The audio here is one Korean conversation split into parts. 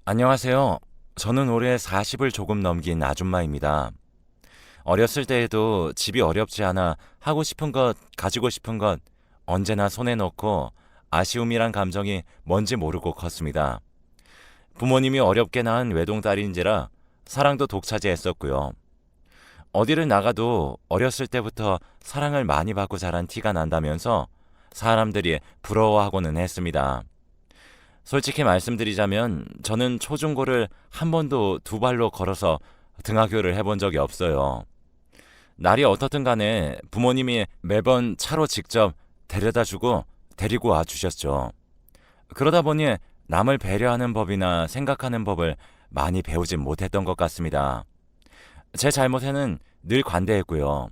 안녕하세요. 저는 올해 40을 조금 넘긴 아줌마입니다. 어렸을 때에도 집이 어렵지 않아 하고 싶은 것, 가지고 싶은 것 언제나 손에 넣고 아쉬움이란 감정이 뭔지 모르고 컸습니다. 부모님이 어렵게 낳은 외동딸인지라 사랑도 독차지했었고요. 어디를 나가도 어렸을 때부터 사랑을 많이 받고 자란 티가 난다면서 사람들이 부러워하고는 했습니다. 솔직히 말씀드리자면 저는 초중고를 한 번도 두 발로 걸어서 등하교를 해본 적이 없어요. 날이 어떻든 간에 부모님이 매번 차로 직접 데려다 주고 데리고 와 주셨죠. 그러다 보니 남을 배려하는 법이나 생각하는 법을 많이 배우진 못했던 것 같습니다. 제 잘못에는 늘 관대했고요.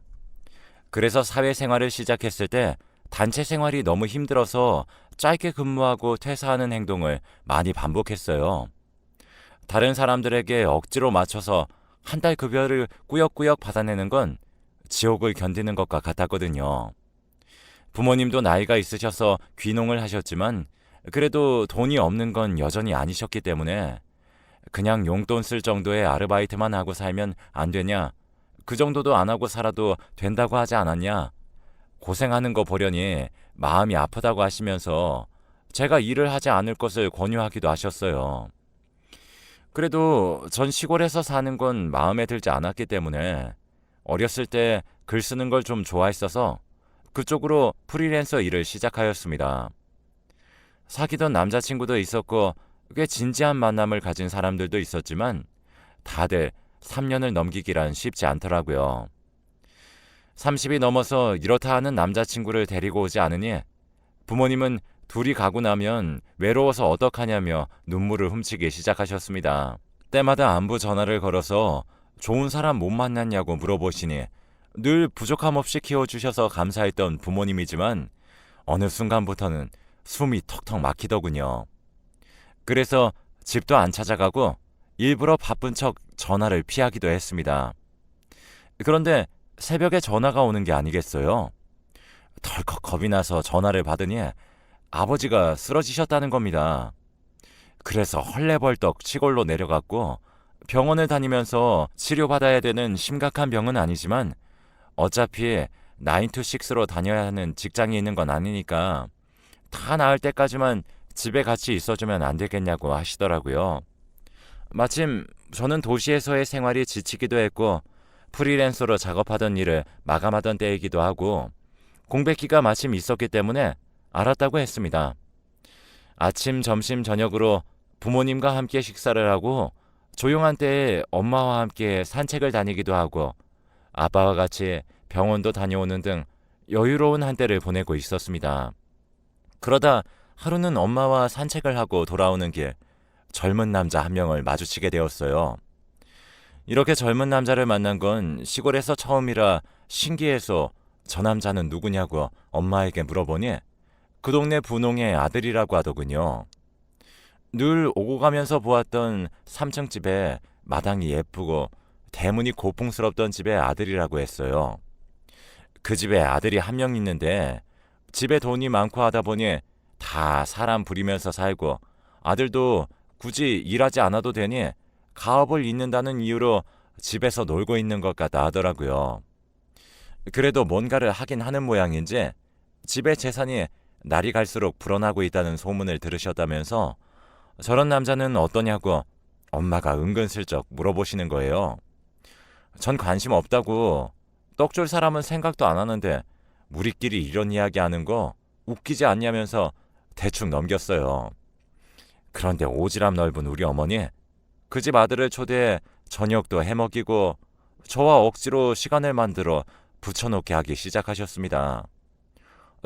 그래서 사회생활을 시작했을 때 단체 생활이 너무 힘들어서 짧게 근무하고 퇴사하는 행동을 많이 반복했어요. 다른 사람들에게 억지로 맞춰서 한 달 급여를 꾸역꾸역 받아내는 건 지옥을 견디는 것과 같았거든요. 부모님도 나이가 있으셔서 귀농을 하셨지만 그래도 돈이 없는 건 여전히 아니셨기 때문에 그냥 용돈 쓸 정도의 아르바이트만 하고 살면 안 되냐? 그 정도도 안 하고 살아도 된다고 하지 않았냐? 고생하는 거 보려니 마음이 아프다고 하시면서 제가 일을 하지 않을 것을 권유하기도 하셨어요. 그래도 전 시골에서 사는 건 마음에 들지 않았기 때문에 어렸을 때 글 쓰는 걸 좀 좋아했어서 그쪽으로 프리랜서 일을 시작하였습니다. 사귀던 남자친구도 있었고 꽤 진지한 만남을 가진 사람들도 있었지만 다들 3년을 넘기기란 쉽지 않더라고요. 30이 넘어서 이렇다 하는 남자친구를 데리고 오지 않으니 부모님은 둘이 가고 나면 외로워서 어떡하냐며 눈물을 훔치기 시작하셨습니다. 때마다 안부 전화를 걸어서 좋은 사람 못 만났냐고 물어보시니 늘 부족함 없이 키워주셔서 감사했던 부모님이지만 어느 순간부터는 숨이 턱턱 막히더군요. 그래서 집도 안 찾아가고 일부러 바쁜 척 전화를 피하기도 했습니다. 그런데 새벽에 전화가 오는 게 아니겠어요? 덜컥 겁이 나서 전화를 받으니 아버지가 쓰러지셨다는 겁니다. 그래서 헐레벌떡 시골로 내려갔고 병원을 다니면서 치료받아야 되는 심각한 병은 아니지만 어차피 9to6로 다녀야 하는 직장이 있는 건 아니니까 다 나을 때까지만 집에 같이 있어주면 안 되겠냐고 하시더라고요. 마침 저는 도시에서의 생활이 지치기도 했고 프리랜서로 작업하던 일을 마감하던 때이기도 하고 공백기가 마침 있었기 때문에 알았다고 했습니다. 아침, 점심, 저녁으로 부모님과 함께 식사를 하고 조용한 때에 엄마와 함께 산책을 다니기도 하고 아빠와 같이 병원도 다녀오는 등 여유로운 한때를 보내고 있었습니다. 그러다 하루는 엄마와 산책을 하고 돌아오는 길 젊은 남자 한 명을 마주치게 되었어요. 이렇게 젊은 남자를 만난 건 시골에서 처음이라 신기해서 저 남자는 누구냐고 엄마에게 물어보니 그 동네 분홍의 아들이라고 하더군요. 늘 오고 가면서 보았던 3층 집에 마당이 예쁘고 대문이 고풍스럽던 집의 아들이라고 했어요. 그 집에 아들이 한 명 있는데 집에 돈이 많고 하다 보니 다 사람 부리면서 살고 아들도 굳이 일하지 않아도 되니 가업을 잇는다는 이유로 집에서 놀고 있는 것 같다 하더라고요. 그래도 뭔가를 하긴 하는 모양인지 집의 재산이 날이 갈수록 불어나고 있다는 소문을 들으셨다면서 저런 남자는 어떠냐고 엄마가 은근슬쩍 물어보시는 거예요. 전 관심 없다고 떡 줄 사람은 생각도 안 하는데 우리끼리 이런 이야기 하는 거 웃기지 않냐면서 대충 넘겼어요. 그런데 오지랖 넓은 우리 어머니 그 집 아들을 초대해 저녁도 해먹이고 저와 억지로 시간을 만들어 붙여놓게 하기 시작하셨습니다.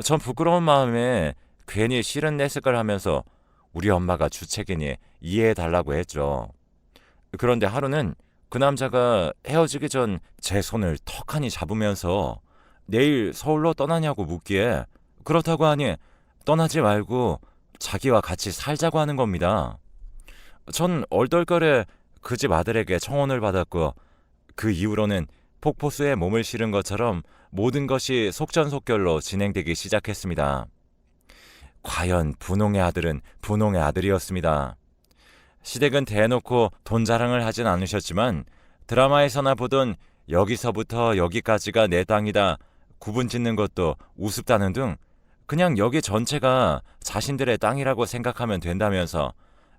전 부끄러운 마음에 괜히 싫은 내색을 하면서 우리 엄마가 주책이니 이해해달라고 했죠. 그런데 하루는 그 남자가 헤어지기 전 제 손을 턱하니 잡으면서 내일 서울로 떠나냐고 묻기에 그렇다고 하니 떠나지 말고 자기와 같이 살자고 하는 겁니다. 전 얼떨결에 그 집 아들에게 청혼을 받았고 그 이후로는 폭포수에 몸을 실은 것처럼 모든 것이 속전속결로 진행되기 시작했습니다. 과연 분홍의 아들은 분홍의 아들이었습니다. 시댁은 대놓고 돈 자랑을 하진 않으셨지만 드라마에서나 보던 여기서부터 여기까지가 내 땅이다 구분 짓는 것도 우습다는 등 그냥 여기 전체가 자신들의 땅이라고 생각하면 된다면서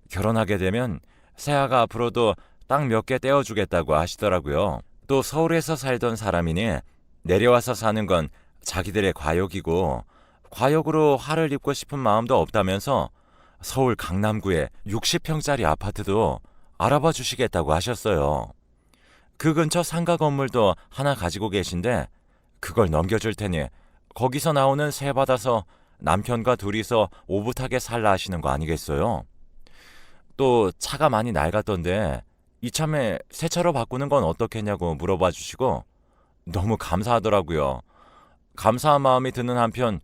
결혼하게 되면 새아가 앞으로도 땅 몇 개 떼어주겠다고 하시더라고요. 또 서울에서 살던 사람이니 내려와서 사는 건 자기들의 과욕이고 과욕으로 화를 입고 싶은 마음도 없다면서 서울 강남구에 60평짜리 아파트도 알아봐 주시겠다고 하셨어요. 그 근처 상가 건물도 하나 가지고 계신데 그걸 넘겨줄 테니 거기서 나오는 세 받아서 남편과 둘이서 오붓하게 살라 하시는 거 아니겠어요? 또 차가 많이 낡았던데 이참에 새 차로 바꾸는 건 어떻겠냐고 물어봐 주시고 너무 감사하더라고요. 감사한 마음이 드는 한편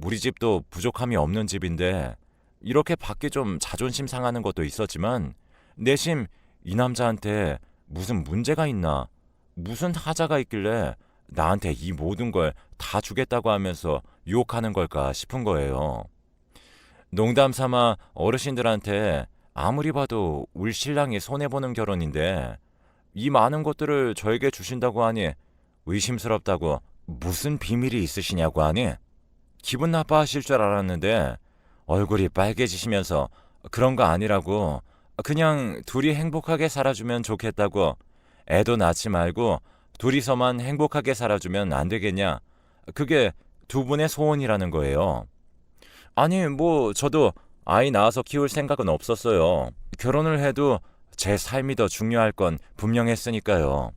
우리 집도 부족함이 없는 집인데 이렇게 밖에 좀 자존심 상하는 것도 있었지만 내심 이 남자한테 무슨 문제가 있나, 무슨 하자가 있길래 나한테 이 모든 걸 다 주겠다고 하면서 유혹하는 걸까 싶은 거예요. 농담 삼아 어르신들한테 아무리 봐도 울 신랑이 손해보는 결혼인데 이 많은 것들을 저에게 주신다고 하니 의심스럽다고 무슨 비밀이 있으시냐고 하니 기분 나빠하실 줄 알았는데 얼굴이 빨개지시면서 그런 거 아니라고 그냥 둘이 행복하게 살아주면 좋겠다고 애도 낳지 말고 둘이서만 행복하게 살아주면 안 되겠냐. 그게 두 분의 소원이라는 거예요. 아니 뭐 저도 아이 낳아서 키울 생각은 없었어요. 결혼을 해도 제 삶이 더 중요할 건 분명했으니까요.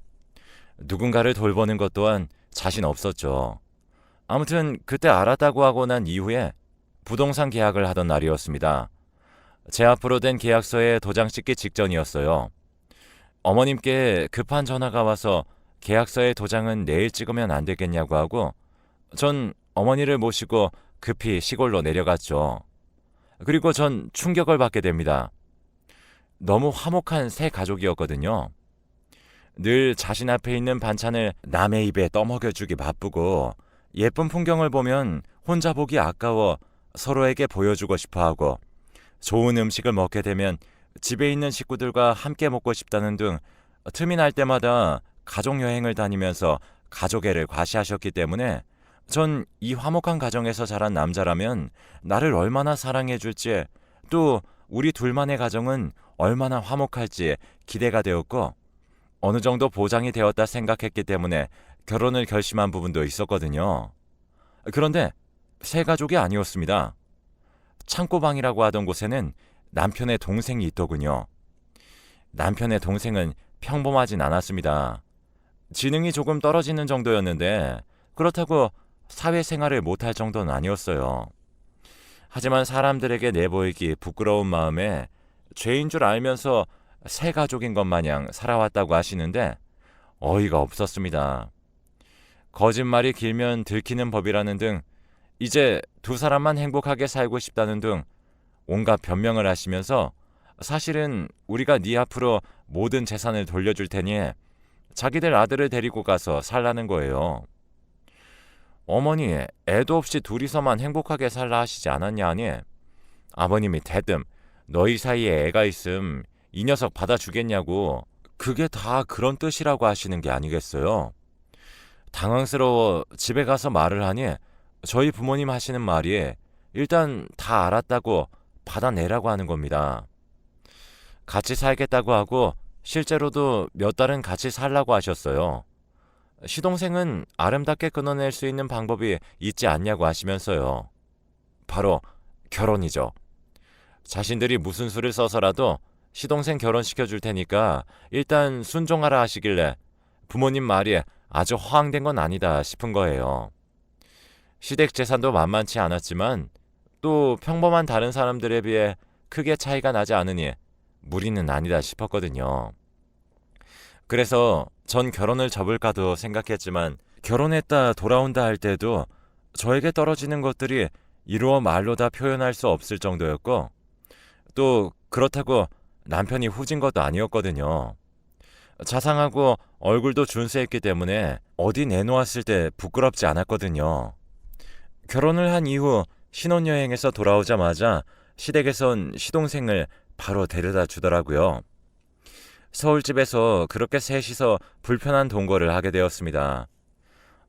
누군가를 돌보는 것 또한 자신 없었죠. 아무튼 그때 알았다고 하고 난 이후에 부동산 계약을 하던 날이었습니다. 제 앞으로 된 계약서에 도장 찍기 직전이었어요. 어머님께 급한 전화가 와서 계약서의 도장은 내일 찍으면 안 되겠냐고 하고 전 어머니를 모시고 급히 시골로 내려갔죠. 그리고 전 충격을 받게 됩니다. 너무 화목한 새 가족이었거든요. 늘 자신 앞에 있는 반찬을 남의 입에 떠먹여주기 바쁘고 예쁜 풍경을 보면 혼자 보기 아까워 서로에게 보여주고 싶어하고 좋은 음식을 먹게 되면 집에 있는 식구들과 함께 먹고 싶다는 등 틈이 날 때마다 가족여행을 다니면서 가족애를 과시하셨기 때문에 전 이 화목한 가정에서 자란 남자라면 나를 얼마나 사랑해줄지 또 우리 둘만의 가정은 얼마나 화목할지 기대가 되었고 어느 정도 보장이 되었다 생각했기 때문에 결혼을 결심한 부분도 있었거든요. 그런데 새 가족이 아니었습니다. 창고방이라고 하던 곳에는 남편의 동생이 있더군요. 남편의 동생은 평범하진 않았습니다. 지능이 조금 떨어지는 정도였는데 그렇다고 사회생활을 못할 정도는 아니었어요. 하지만 사람들에게 내보이기 부끄러운 마음에 죄인 줄 알면서 새 가족인 것 마냥 살아왔다고 하시는데 어이가 없었습니다. 거짓말이 길면 들키는 법이라는 등 이제 두 사람만 행복하게 살고 싶다는 등 온갖 변명을 하시면서 사실은 우리가 네 앞으로 모든 재산을 돌려줄 테니 자기들 아들을 데리고 가서 살라는 거예요. 어머니, 애도 없이 둘이서만 행복하게 살라 하시지 않았냐 하니 아버님이 대뜸 너희 사이에 애가 있음 이 녀석 받아주겠냐고 그게 다 그런 뜻이라고 하시는 게 아니겠어요. 당황스러워 집에 가서 말을 하니 저희 부모님 하시는 말이 일단 다 알았다고 받아내라고 하는 겁니다. 같이 살겠다고 하고 실제로도 몇 달은 같이 살라고 하셨어요. 시동생은 아름답게 끊어낼 수 있는 방법이 있지 않냐고 하시면서요. 바로 결혼이죠. 자신들이 무슨 수를 써서라도 시동생 결혼시켜줄 테니까 일단 순종하라 하시길래 부모님 말이 아주 허황된 건 아니다 싶은 거예요. 시댁 재산도 만만치 않았지만 또 평범한 다른 사람들에 비해 크게 차이가 나지 않으니 무리는 아니다 싶었거든요. 그래서 전 결혼을 접을까도 생각했지만 결혼했다 돌아온다 할 때도 저에게 떨어지는 것들이 이루어 말로 다 표현할 수 없을 정도였고 또 그렇다고 남편이 후진 것도 아니었거든요. 자상하고 얼굴도 준수했기 때문에 어디 내놓았을 때 부끄럽지 않았거든요. 결혼을 한 이후 신혼여행에서 돌아오자마자 시댁에선 시동생을 바로 데려다 주더라고요. 서울집에서 그렇게 셋이서 불편한 동거를 하게 되었습니다.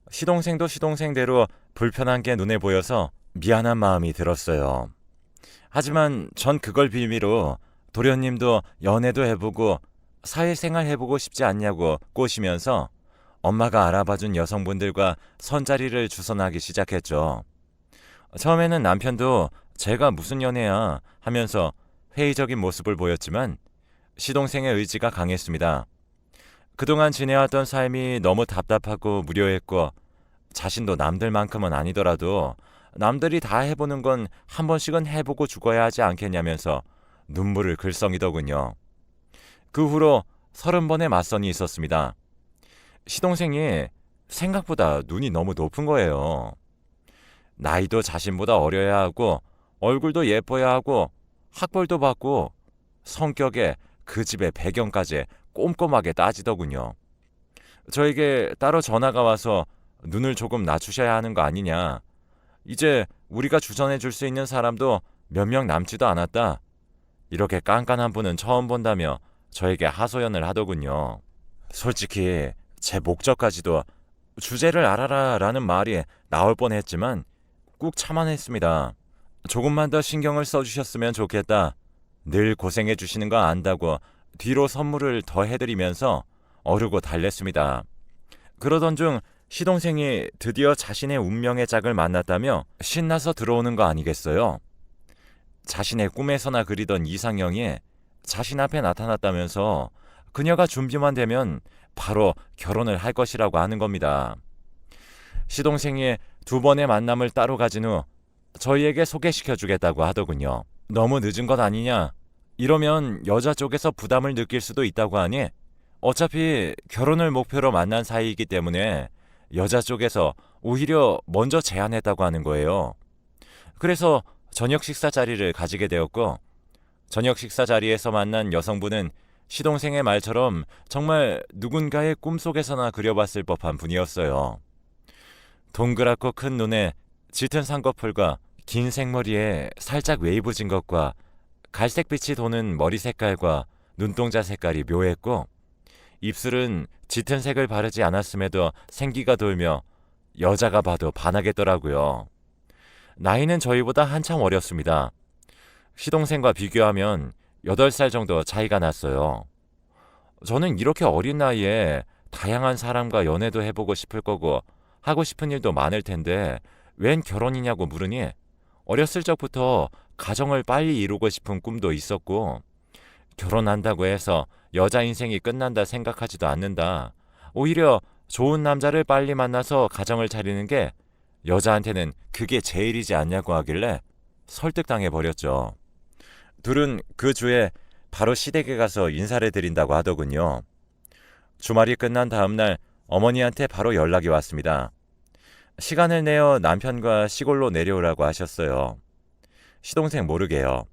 시동생도 시동생대로 불편한 게 눈에 보여서 미안한 마음이 들었어요. 하지만 전 그걸 빌미로 도련님도 연애도 해보고 사회생활 해보고 싶지 않냐고 꼬시면서 엄마가 알아봐준 여성분들과 선자리를 주선하기 시작했죠. 처음에는 남편도 제가 무슨 연애야 하면서 회의적인 모습을 보였지만 시동생의 의지가 강했습니다. 그동안 지내왔던 삶이 너무 답답하고 무료했고 자신도 남들만큼은 아니더라도 남들이 다 해보는 건 한 번씩은 해보고 죽어야 하지 않겠냐면서 눈물을 글썽이더군요. 그 후로 30번의 맞선이 있었습니다. 시동생이 생각보다 눈이 너무 높은 거예요. 나이도 자신보다 어려야 하고 얼굴도 예뻐야 하고 학벌도 받고 성격에 그 집의 배경까지 꼼꼼하게 따지더군요. 저에게 따로 전화가 와서 눈을 조금 낮추셔야 하는 거 아니냐. 이제 우리가 주선해 줄 수 있는 사람도 몇 명 남지도 않았다. 이렇게 깐깐한 분은 처음 본다며 저에게 하소연을 하더군요. 솔직히 제 목적까지도 주제를 알아라 라는 말이 나올 뻔했지만 꾹 참아냈습니다. 조금만 더 신경을 써주셨으면 좋겠다. 늘 고생해 주시는 거 안다고 뒤로 선물을 더 해드리면서 어르고 달랬습니다. 그러던 중 시동생이 드디어 자신의 운명의 짝을 만났다며 신나서 들어오는 거 아니겠어요? 자신의 꿈에서나 그리던 이상형이 자신 앞에 나타났다면서 그녀가 준비만 되면 바로 결혼을 할 것이라고 하는 겁니다. 시동생이 2번의 만남을 따로 가진 후 저희에게 소개시켜 주겠다고 하더군요. 너무 늦은 것 아니냐? 이러면 여자 쪽에서 부담을 느낄 수도 있다고 하니 어차피 결혼을 목표로 만난 사이이기 때문에 여자 쪽에서 오히려 먼저 제안했다고 하는 거예요. 그래서 저녁 식사 자리를 가지게 되었고 저녁 식사 자리에서 만난 여성분은 시동생의 말처럼 정말 누군가의 꿈속에서나 그려봤을 법한 분이었어요. 동그랗고 큰 눈에 짙은 쌍꺼풀과 긴 생머리에 살짝 웨이브진 것과 갈색빛이 도는 머리 색깔과 눈동자 색깔이 묘했고 입술은 짙은 색을 바르지 않았음에도 생기가 돌며 여자가 봐도 반하겠더라고요. 나이는 저희보다 한참 어렸습니다. 시동생과 비교하면 8살 정도 차이가 났어요. 저는 이렇게 어린 나이에 다양한 사람과 연애도 해보고 싶을 거고 하고 싶은 일도 많을 텐데 웬 결혼이냐고 물으니 어렸을 적부터 가정을 빨리 이루고 싶은 꿈도 있었고 결혼한다고 해서 여자 인생이 끝난다 생각하지도 않는다. 오히려 좋은 남자를 빨리 만나서 가정을 차리는 게 여자한테는 그게 제일이지 않냐고 하길래 설득당해 버렸죠. 둘은 그 주에 바로 시댁에 가서 인사를 드린다고 하더군요. 주말이 끝난 다음 날 어머니한테 바로 연락이 왔습니다. 시간을 내어 남편과 시골로 내려오라고 하셨어요. 시동생 모르게요.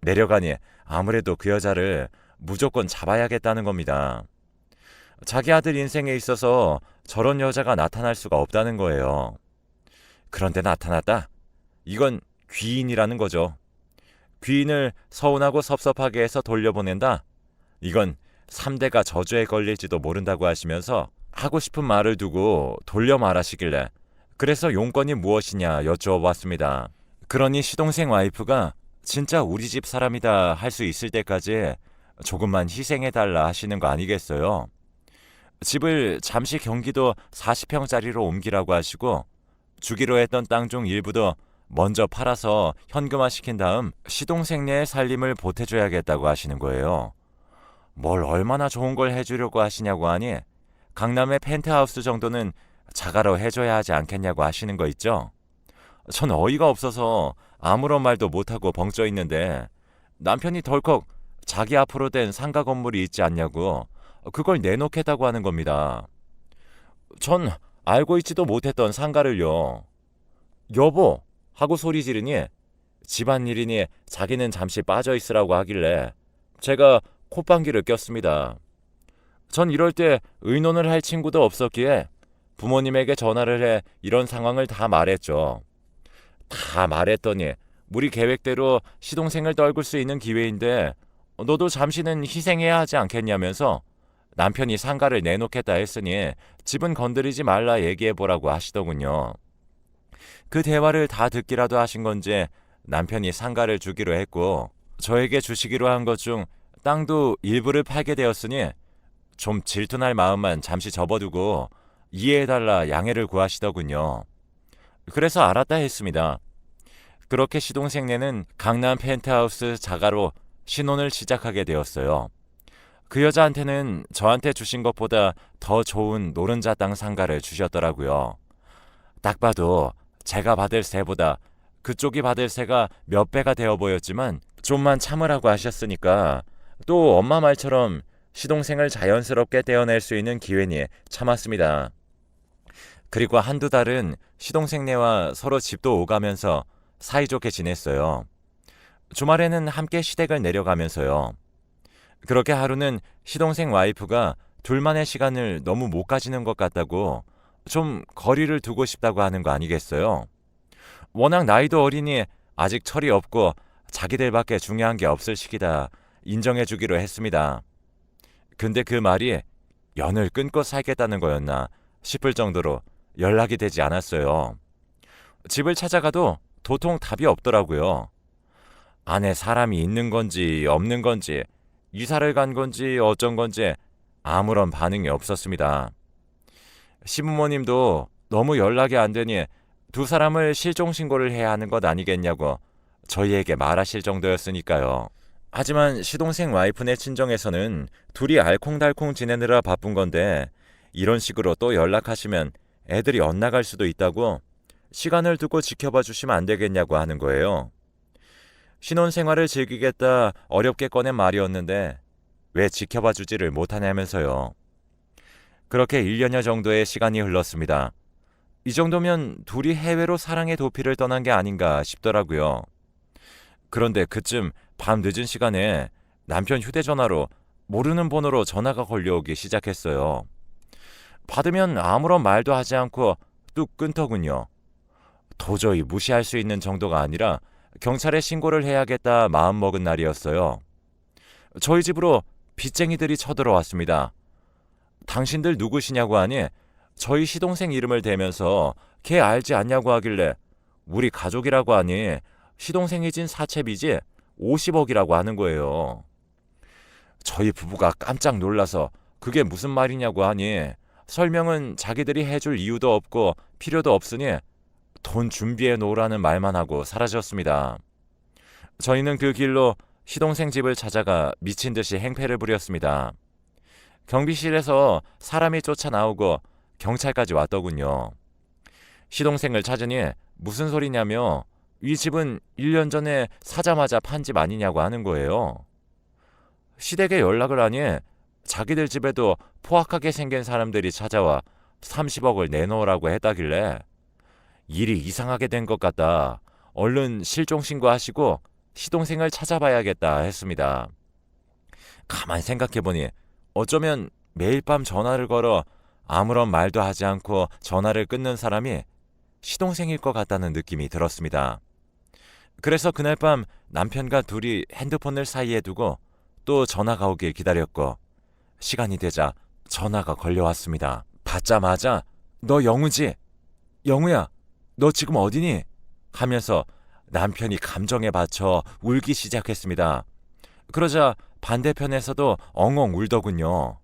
내려가니 아무래도 그 여자를 무조건 잡아야겠다는 겁니다. 자기 아들 인생에 있어서 저런 여자가 나타날 수가 없다는 거예요. 그런데 나타났다. 이건 귀인이라는 거죠. 귀인을 서운하고 섭섭하게 해서 돌려보낸다. 이건 3대가 저주에 걸릴지도 모른다고 하시면서 하고 싶은 말을 두고 돌려 말하시길래 그래서 용건이 무엇이냐 여쭈어봤습니다. 그러니 시동생 와이프가 진짜 우리 집 사람이다 할 수 있을 때까지 조금만 희생해달라 하시는 거 아니겠어요? 집을 잠시 경기도 40평짜리로 옮기라고 하시고 주기로 했던 땅 중 일부도 먼저 팔아서 현금화시킨 다음 시동생네의 살림을 보태줘야겠다고 하시는 거예요. 뭘 얼마나 좋은 걸 해주려고 하시냐고 하니 강남의 펜트하우스 정도는 자가로 해줘야 하지 않겠냐고 하시는 거 있죠. 전 어이가 없어서 아무런 말도 못하고 벙쪄 있는데 남편이 덜컥 자기 앞으로 된 상가 건물이 있지 않냐고 그걸 내놓겠다고 하는 겁니다. 전 알고 있지도 못했던 상가를요. 여보 하고 소리 지르니 집안일이니 자기는 잠시 빠져 있으라고 하길래 제가 콧방귀를 꼈습니다. 전 이럴 때 의논을 할 친구도 없었기에 부모님에게 전화를 해 이런 상황을 다 말했죠. 다 말했더니 우리 계획대로 시동생을 떨굴 수 있는 기회인데 너도 잠시는 희생해야 하지 않겠냐면서 남편이 상가를 내놓겠다 했으니 집은 건드리지 말라 얘기해보라고 하시더군요. 그 대화를 다 듣기라도 하신 건지 남편이 상가를 주기로 했고 저에게 주시기로 한 것 중 땅도 일부를 팔게 되었으니 좀 질투날 마음만 잠시 접어두고 이해해달라 양해를 구하시더군요. 그래서 알았다 했습니다. 그렇게 시동생네는 강남 펜트하우스 자가로 신혼을 시작하게 되었어요. 그 여자한테는 저한테 주신 것보다 더 좋은 노른자 땅 상가를 주셨더라고요. 딱 봐도 제가 받을 세보다 그쪽이 받을 세가 몇 배가 되어 보였지만 좀만 참으라고 하셨으니까 또 엄마 말처럼 시동생을 자연스럽게 떼어낼 수 있는 기회니 참았습니다. 그리고 한두 달은 시동생네와 서로 집도 오가면서 사이좋게 지냈어요. 주말에는 함께 시댁을 내려가면서요. 그렇게 하루는 시동생 와이프가 둘만의 시간을 너무 못 가지는 것 같다고 좀 거리를 두고 싶다고 하는 거 아니겠어요? 워낙 나이도 어리니 아직 철이 없고 자기들밖에 중요한 게 없을 시기다 인정해 주기로 했습니다. 근데 그 말이 연을 끊고 살겠다는 거였나 싶을 정도로 연락이 되지 않았어요. 집을 찾아가도 도통 답이 없더라고요. 안에 사람이 있는 건지 없는 건지 이사를 간 건지 어쩐 건지 아무런 반응이 없었습니다. 시부모님도 너무 연락이 안 되니 두 사람을 실종 신고를 해야 하는 것 아니겠냐고 저희에게 말하실 정도였으니까요. 하지만 시동생 와이프네 친정에서는 둘이 알콩달콩 지내느라 바쁜 건데 이런 식으로 또 연락하시면 애들이 엇나갈 수도 있다고 시간을 두고 지켜봐 주시면 안 되겠냐고 하는 거예요. 신혼생활을 즐기겠다 어렵게 꺼낸 말이었는데 왜 지켜봐 주지를 못하냐면서요. 그렇게 1년여 정도의 시간이 흘렀습니다. 이 정도면 둘이 해외로 사랑의 도피를 떠난 게 아닌가 싶더라고요. 그런데 그쯤 밤 늦은 시간에 남편 휴대전화로 모르는 번호로 전화가 걸려오기 시작했어요. 받으면 아무런 말도 하지 않고 뚝 끊더군요. 도저히 무시할 수 있는 정도가 아니라 경찰에 신고를 해야겠다 마음먹은 날이었어요. 저희 집으로 빚쟁이들이 쳐들어왔습니다. 당신들 누구시냐고 하니 저희 시동생 이름을 대면서 걔 알지 않냐고 하길래 우리 가족이라고 하니 시동생이 진 사채빚이 50억이라고 하는 거예요. 저희 부부가 깜짝 놀라서 그게 무슨 말이냐고 하니 설명은 자기들이 해줄 이유도 없고 필요도 없으니 돈 준비해 놓으라는 말만 하고 사라졌습니다. 저희는 그 길로 시동생 집을 찾아가 미친 듯이 행패를 부렸습니다. 경비실에서 사람이 쫓아 나오고 경찰까지 왔더군요. 시동생을 찾으니 무슨 소리냐며 이 집은 1년 전에 사자마자 판 집 아니냐고 하는 거예요. 시댁에 연락을 하니 자기들 집에도 포악하게 생긴 사람들이 찾아와 30억을 내놓으라고 했다길래 일이 이상하게 된 것 같다. 얼른 실종 신고하시고 시동생을 찾아봐야겠다 했습니다. 가만 생각해보니 어쩌면 매일 밤 전화를 걸어 아무런 말도 하지 않고 전화를 끊는 사람이 시동생일 것 같다는 느낌이 들었습니다. 그래서 그날 밤 남편과 둘이 핸드폰을 사이에 두고 또 전화가 오길 기다렸고 시간이 되자 전화가 걸려왔습니다. 받자마자 너 영우지? 영우야, 너 지금 어디니? 하면서 남편이 감정에 받쳐 울기 시작했습니다. 그러자 반대편에서도 엉엉 울더군요.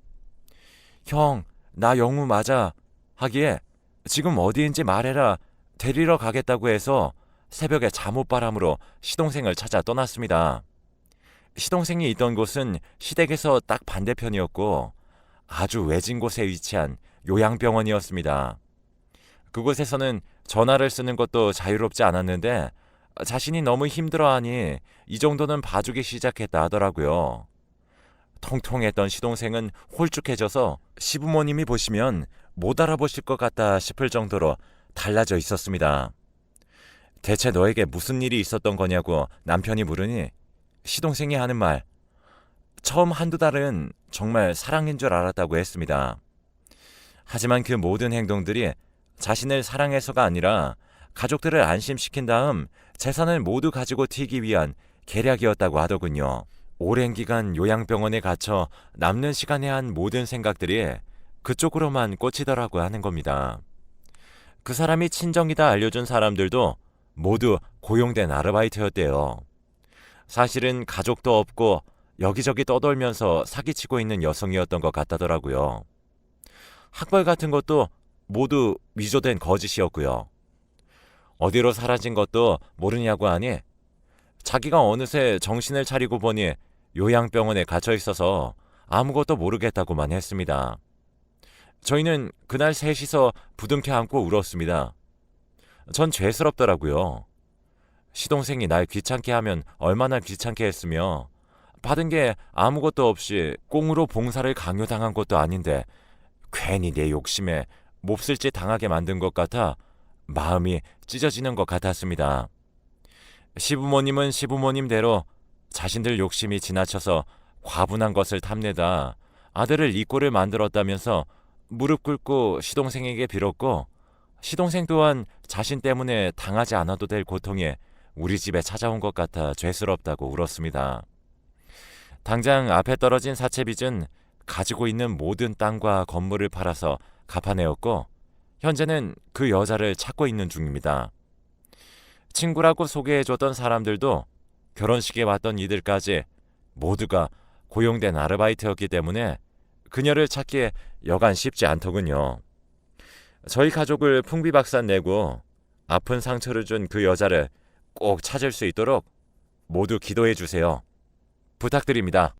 형, 나 영우 맞아. 하기에 지금 어디인지 말해라. 데리러 가겠다고 해서 새벽에 잠옷바람으로 시동생을 찾아 떠났습니다. 시동생이 있던 곳은 시댁에서 딱 반대편이었고 아주 외진 곳에 위치한 요양병원이었습니다. 그곳에서는 전화를 쓰는 것도 자유롭지 않았는데 자신이 너무 힘들어하니 이 정도는 봐주기 시작했다 하더라고요. 통통했던 시동생은 홀쭉해져서 시부모님이 보시면 못 알아보실 것 같다 싶을 정도로 달라져 있었습니다. 대체 너에게 무슨 일이 있었던 거냐고 남편이 물으니 시동생이 하는 말, 처음 한두 달은 정말 사랑인 줄 알았다고 했습니다. 하지만 그 모든 행동들이 자신을 사랑해서가 아니라 가족들을 안심시킨 다음 재산을 모두 가지고 튀기 위한 계략이었다고 하더군요. 오랜 기간 요양병원에 갇혀 남는 시간에 한 모든 생각들이 그쪽으로만 꽂히더라고 하는 겁니다. 그 사람이 친정이다 알려준 사람들도 모두 고용된 아르바이트였대요. 사실은 가족도 없고 여기저기 떠돌면서 사기치고 있는 여성이었던 것 같다더라고요. 학벌 같은 것도 모두 위조된 거짓이었고요. 어디로 사라진 것도 모르냐고 하니 자기가 어느새 정신을 차리고 보니 요양병원에 갇혀 있어서 아무것도 모르겠다고만 했습니다. 저희는 그날 셋이서 부둥켜 안고 울었습니다. 전 죄스럽더라고요. 시동생이 날 귀찮게 하면 얼마나 귀찮게 했으며 받은 게 아무것도 없이 꽁으로 봉사를 강요당한 것도 아닌데 괜히 내 욕심에 몹쓸 짓 당하게 만든 것 같아 마음이 찢어지는 것 같았습니다. 시부모님은 시부모님대로 자신들 욕심이 지나쳐서 과분한 것을 탐내다 아들을 이 꼴을 만들었다면서 무릎 꿇고 시동생에게 빌었고 시동생 또한 자신 때문에 당하지 않아도 될 고통에 우리 집에 찾아온 것 같아 죄스럽다고 울었습니다. 당장 앞에 떨어진 사채빚은 가지고 있는 모든 땅과 건물을 팔아서 갚아내었고 현재는 그 여자를 찾고 있는 중입니다. 친구라고 소개해줬던 사람들도 결혼식에 왔던 이들까지 모두가 고용된 아르바이트였기 때문에 그녀를 찾기에 여간 쉽지 않더군요. 저희 가족을 풍비박산 내고 아픈 상처를 준 그 여자를 꼭 찾을 수 있도록 모두 기도해 주세요. 부탁드립니다.